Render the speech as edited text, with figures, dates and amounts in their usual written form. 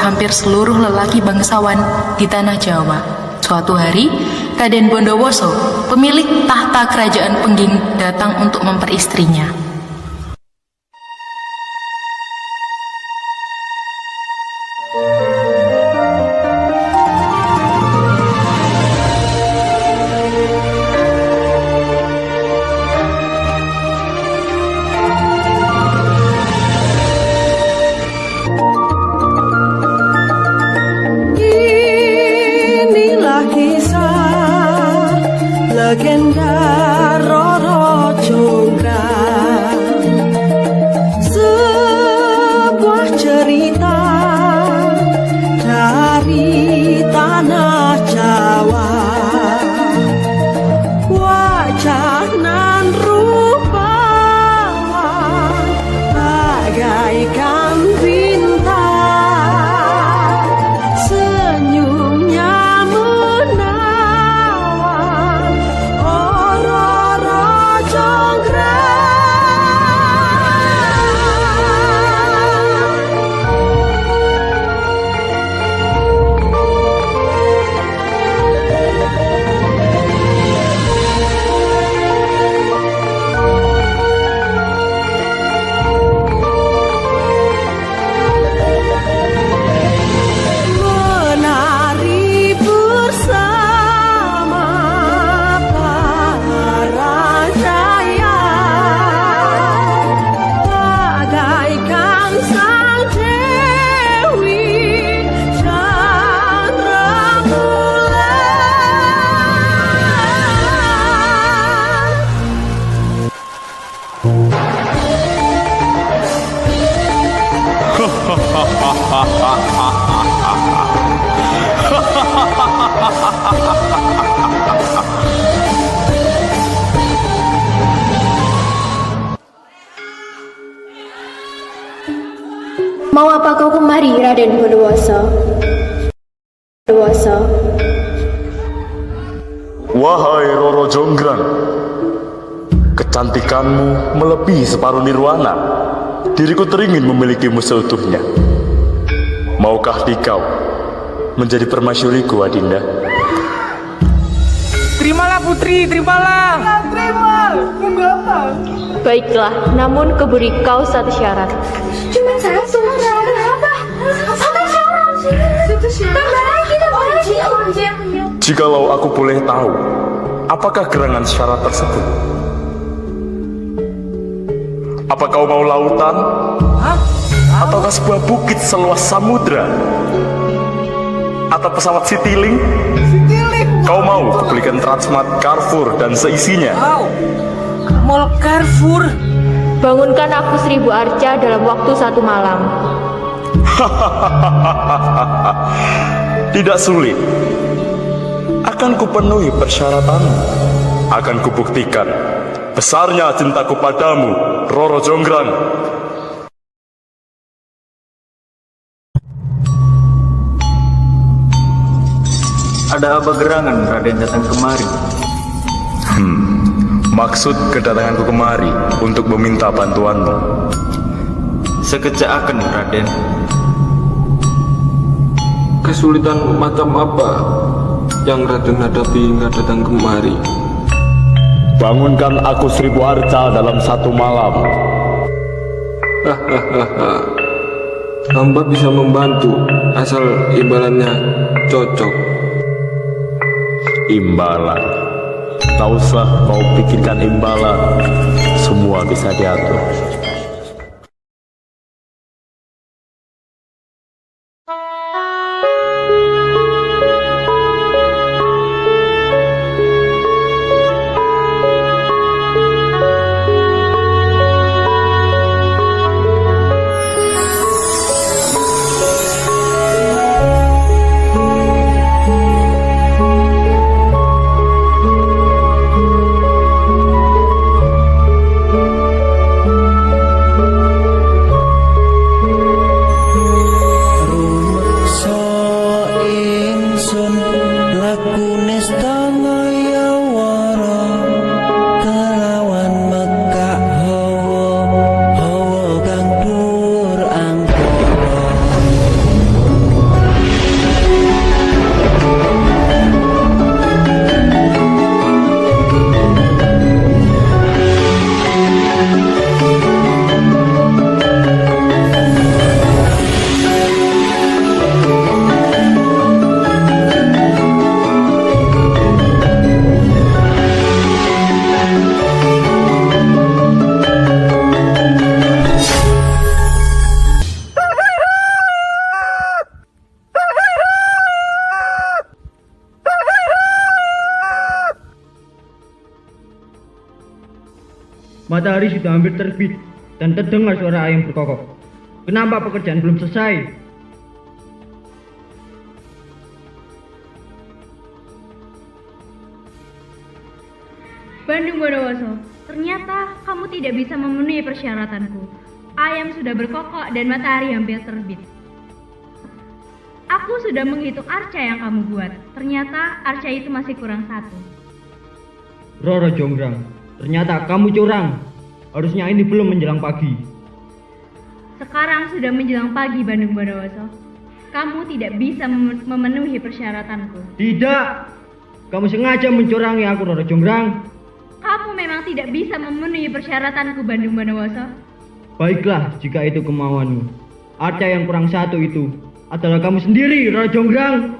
hampir seluruh lelaki bangsawan di tanah Jawa. Suatu hari, Raden Bondowoso, pemilik tahta kerajaan Pengging, datang untuk memperistrinya. Legenda Roro Jonggrang, sebuah cerita dari tanah Jawa. Wajah nan rupawan bagaikan bintang, senyumnya Mau apa kau kemari, Raden Bondowoso? Wahai Roro Jonggrang, kecantikanmu melebihi separuh nirwana. Diriku teringin memilikimu seutuhnya. Maukah dikau menjadi permasyuriku, Adinda? Terimalah putri, terimalah. Terima, apa? Baiklah, namun kuberi kau satu syarat. Cuma satu, kenapa? Satu syarat. Tambah lagi. Jikalau aku boleh tahu, apakah gerangan syarat tersebut? Apa kau mau lautan? Ataukah sebuah bukit seluas samudra? Atau pesawat Citylink? Kau mau kubelikan Transmart Carrefour dan seisinya? Mall Carrefour. Bangunkan aku 1000 arca dalam waktu 1 malam. Tidak sulit. Akan kupenuhi persyaratanmu. Akan kubuktikan besarnya cintaku padamu, Roro Jonggrang. Ada apa gerangan Raden datang kemari? Maksud kedatanganku kemari untuk meminta bantuanmu. Sekejap akan Raden. Kesulitan macam apa yang Raden hadapi hingga datang kemari? Bangunkan aku 1000 arca dalam 1 malam. Hamba bisa membantu asal imbalannya cocok. Imbalan? Tak usah kau pikirkan imbalan. Semua bisa diatur. Matahari sudah hampir terbit dan terdengar suara ayam berkokok. Kenapa pekerjaan belum selesai? Bandung Bondowoso, ternyata kamu tidak bisa memenuhi persyaratanku. Ayam sudah berkokok dan matahari hampir terbit. Aku sudah menghitung arca yang kamu buat. Ternyata arca itu masih kurang 1. Roro Jonggrang, ternyata kamu curang. Harusnya ini belum menjelang pagi. Sekarang sudah menjelang pagi, Bandung Bondowoso. Kamu tidak bisa memenuhi persyaratanku. Tidak, kamu sengaja mencurangi aku, Roro Jonggrang. Kamu memang tidak bisa memenuhi persyaratanku, Bandung Bondowoso. Baiklah, jika itu kemauanmu. Arca yang kurang 1 itu adalah kamu sendiri, Roro Jonggrang.